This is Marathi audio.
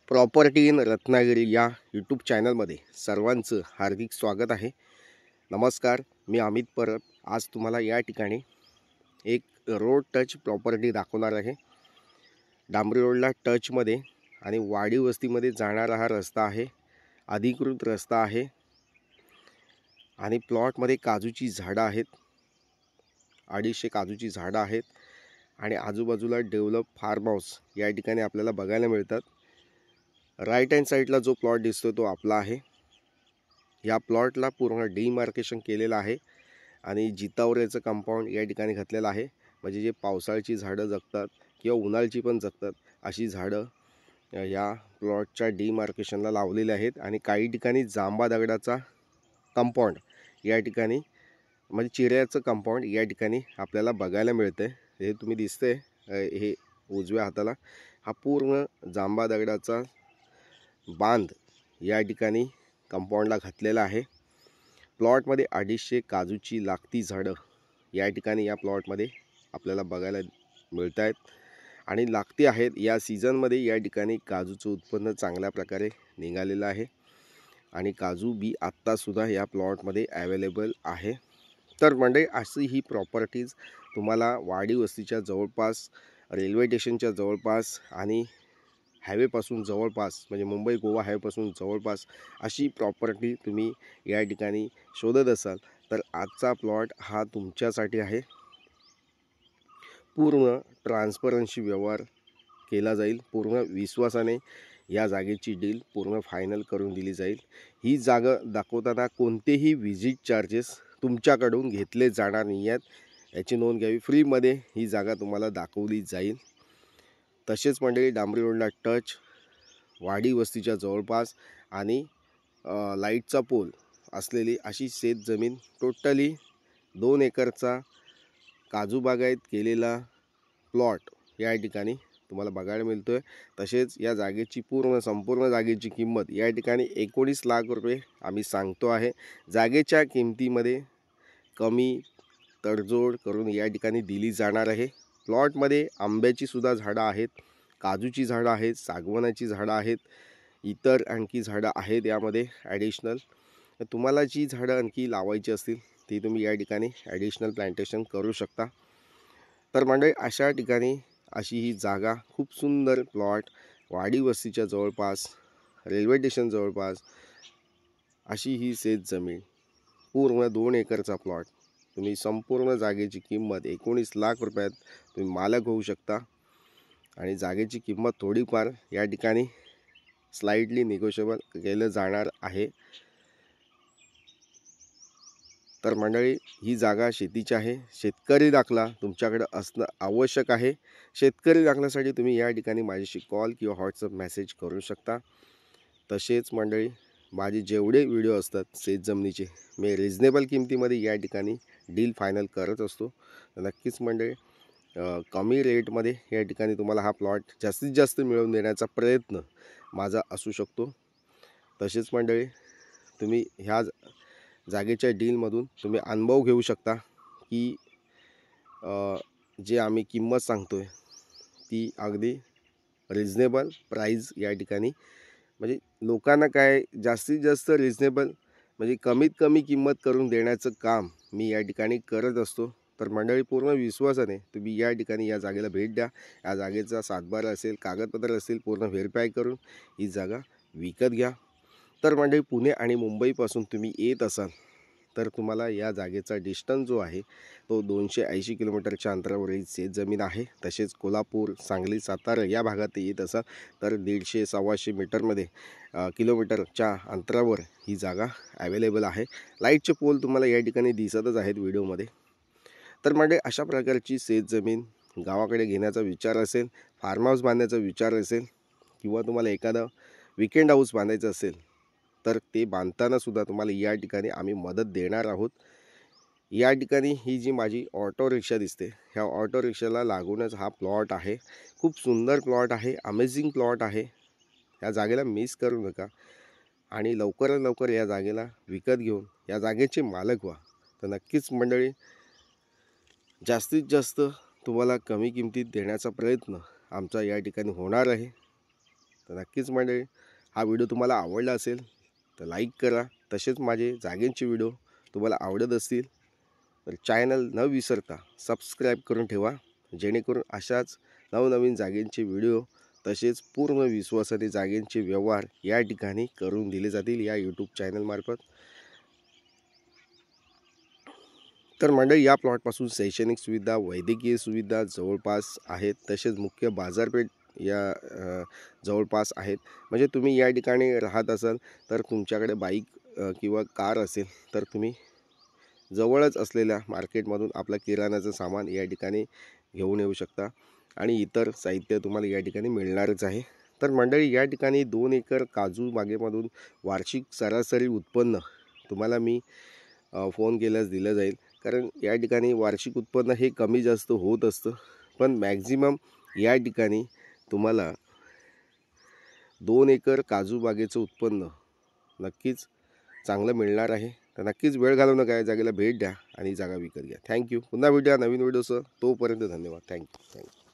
प्रॉपर्टी इन रत्नागिरी या यूट्यूब चॅनलमध्ये सर्वांचं हार्दिक स्वागत आहे। नमस्कार, मी अमित परब। आज तुम्हाला या ठिकाणी एक रोड टच प्रॉपर्टी दाखवणार आहे। डांबरी रोडला टचमध्ये आणि वाडी वस्तीमध्ये जाणारा हा रस्ता आहे, अधिकृत रस्ता आहे आणि प्लॉटमध्ये काजूची झाडं आहेत, 250 काजूची झाडं आहेत आणि आजूबाजूला डेव्हलप फार्म हाऊस या ठिकाणी आपल्याला बघायला मिळतात। राइट हँड साइडला जो प्लॉट दिसतो तो आपला आहे। या प्लॉटला पूर्ण डिमार्केशन केलेलं आहे आणि जितावरेचं कंपाऊंड या ठिकाणी घातलेलं आहे। म्हणजे जे पावसाळ्याची झाडं जगतात किंवा उन्हाळ्याची पण जगतात अशी झाडं या प्लॉटच्या डिमार्केशनला लावलेले आहेत। आणि काही ठिकाणी जांबा दगडाचा कंपाऊंड या ठिकाणी म्हणजे चिऱ्याचं कंपाऊंड या ठिकाणी आपल्याला बघायला मिळते। हे तुम्ही दिसते हे उजव्या हाताला हा पूर्ण जांबा दगडाचा बांध या ठिकाणी कंपाऊंडला घातलेला आहे। प्लॉटमध्ये 250 काजूची लागती झाडं या ठिकाणी या प्लॉटमध्ये आपल्याला बघायला मिळत आहेत आणि लागती आहेत। या सीझनमध्ये या ठिकाणी काजूचं उत्पन्न चांगल्या प्रकारे निघालेलं आहे आणि काजू बी आत्तासुद्धा या प्लॉटमध्ये अवेलेबल आहे। तर म्हणजे अशी ही प्रॉपर्टीज तुम्हाला वाडी वस्तीच्या जवळपास, रेल्वे स्टेशनच्या जवळपास आणि हायवेपासून जवळपास म्हणजे मुंबई गोवा हायवेपासून जवळपास अशी प्रॉपर्टी तुम्ही या ठिकाणी शोधत असाल तर आजचा प्लॉट हा तुमच्यासाठी आहे। पूर्ण ट्रान्सपरन्सी व्यवहार केला जाईल, पूर्ण विश्वासाने या जागेची डील पूर्ण फायनल करून दिली जाईल। ही जागा दाखवताना कोणतेही विजिट चार्जेस तुमच्याकडून घेतले जाणार नाही आहेत, याची नोंद घ्यावी। फ्रीमध्ये ही जागा तुम्हाला दाखवली जाईल। तसेच मंडळी, डांबरी रोडला टच, वाडी वस्तीच्या जवळपास आणि लाईटचा पोल असलेली अशी शेत जमीन, टोटली 2 एकरचा काजू बागायत केलेला प्लॉट या ठिकाणी तुम्हाला बघायला मिळतोय। तसेच या जागेची संपूर्ण जागेची किंमत या ठिकाणी 19 लाख रुपये आम्ही सांगतो आहे। जागेच्या किमतीमध्ये कमी तडजोड करून या ठिकाणी दिली जाणार आहे। प्लॉटमध्ये आंब्याची सुद्धा झाडं आहेत, काजूची झाडं आहेत, सागवानाची झाडं आहेत, इतर आणखी झाडं आहेत यामध्ये ॲडिशनल। तुम्हाला जी झाडं आणखी लावायची असतील ती तुम्ही या ठिकाणी ॲडिशनल प्लांटेशन करू शकता। तर म्हणजे अशा ठिकाणी अशी ही जागा, खूप सुंदर प्लॉट, वाडी वस्तीच्या जवळपास, रेल्वे स्टेशन जवळपास अशी ही शेत जमीन, पूर्ण 2 एकरचा प्लॉट, तुम्ही संपूर्ण जागेची किंमत 19 लाख रुपयात तुम्ही मालक होऊ शकता। आणि जागेची किंमत थोडीफार या ठिकाणी स्लाइडली निगोशिएबल केलं जाणार आहे। तर मंडळी, ही जागा शेतीची आहे, शेतकरी दाखला तुमच्याकडे असणं आवश्यक आहे। शेतकरी दाखल्यासाठी तुम्ही या ठिकाणी माझ्याशी कॉल किंवा व्हॉट्सअप मेसेज करू शकता। तसेच मंडळी, माझे जेवढे व्हिडिओ असतात शेत जमिनीचे मी रिजनेबल किमतीमध्ये या ठिकाणी डील फायनल करत असतो। तर नक्कीच मंडळी, कमी रेटमध्ये या ठिकाणी तुम्हाला हा प्लॉट जास्तीत जास्त मिळवून देण्याचा प्रयत्न माझा असू शकतो। तसेच मंडळी, तुम्ही ह्या जागेच्या डीलमधून तुम्ही अनुभव घेऊ शकता की जे आम्ही किंमत सांगतोय ती अगदी रिजनेबल प्राईज या ठिकाणी, म्हणजे लोकांना काय जास्तीत जास्त रिजनेबल म्हणजे कमीत कमी किंमत करून देण्याचं काम मी या ठिकाणी करत असतो। तर मंडळी, पूर्ण विश्वासाने तुम्ही या ठिकाणी या जागेला भेट द्या। या जागेचा सातबारा असेल, कागदपत्र असतील, पूर्ण व्हेरीफाय करून ही जागा विकत घ्या। तर मंडळी, पुणे आणि मुंबईपासून तुम्ही येत असाल तर तुम्हाला या जागेचा डिस्टन्स जो आहे तो 280 किलोमीटरच्या अंतरावरील शेत जमीन आहे। तसेच कोल्हापूर, सांगली, सातारा या भागात येत असाल तर 150-125 मीटरमध्ये किलोमीटरच्या अंतरावर ही जागा अवेलेबल आहे। लाईटचे पोल तुम्हाला या ठिकाणी दिसतच आहेत व्हिडिओमध्ये। तर म्हणजे अशा प्रकारची शेत जमीन गावाकडे घेण्याचा विचार असेल, फार्म हाऊस बांधण्याचा विचार असेल किंवा तुम्हाला एखादा विकेंड हाऊस बांधायचं असेल तर ते बांधताना सुद्धा तुम्हाला या ठिकाणी आम्ही मदत देणार आहोत। या ठिकाणी ही जी माझी ऑटो रिक्षा दिसते, ह्या ऑटो रिक्षाला लागूनच हा प्लॉट आहे। खूप सुंदर प्लॉट आहे, अमेझिंग प्लॉट आहे। या जागेला मिस करू नका आणि लवकरात लवकर या जागेला विकत घेऊन या जागेचे मालक व्हा। तर नक्कीच मंडळी, जास्तीत जास्त तुम्हाला कमी किमतीत देण्याचा प्रयत्न आमचा या ठिकाणी होणार आहे। तर नक्कीच मंडळी हा व्हिडिओ तुम्हाला आवडला असेल तर लाईक करा. तसेच माझे जागेंचे व्हिडिओ तुम्हाला आवडत असतील तर चॅनल न विसरता सबस्क्राईब करून ठेवा, जेणेकरून अशाच नवनवीन जागेंचे व्हिडिओ तसेच पूर्ण विश्वासाने जागेंचे व्यवहार या ठिकाणी करून दिले जातील या यूट्यूब चॅनलमार्फत. तर मंडळी या प्लॉटपासून शैक्षणिक सुविधा, वैद्यकीय सुविधा जवळपास आहेत. तसेच मुख्य बाजारपेठ या जवळपास आहेत. म्हणजे तुम्ही या ठिकाणी राहत असाल तर तुमच्याकडे बाईक किंवा कार असेल तर तुम्ही जवळच असलेल्या मार्केटमधून आपला किराणाचं सामान या ठिकाणी घेऊन येऊ शकता आणि इतर साहित्य तुम्हाला या ठिकाणी मिळणारच आहे. तर मंडळी या ठिकाणी 2 एकर काजू बागेमधून वार्षिक सरासरी उत्पन्न तुम्हाला मी फोन केल्यास दिलं जाईल. कारण या ठिकाणी वार्षिक उत्पन्न हे कमी जास्त होत असतं, पण मॅक्झिमम या ठिकाणी तुम्हाला 2 एकर काजू बागेचं उत्पन्न नक्कीच चांगलं मिळणार आहे. तर नक्कीच वेळ घालवू नका, या जागेला भेट द्या आणि जागा विकत घ्या. थँक्यू. पुन्हा भेटूया नवीन व्हिडिओसह. तोपर्यंत धन्यवाद. थँक्यू.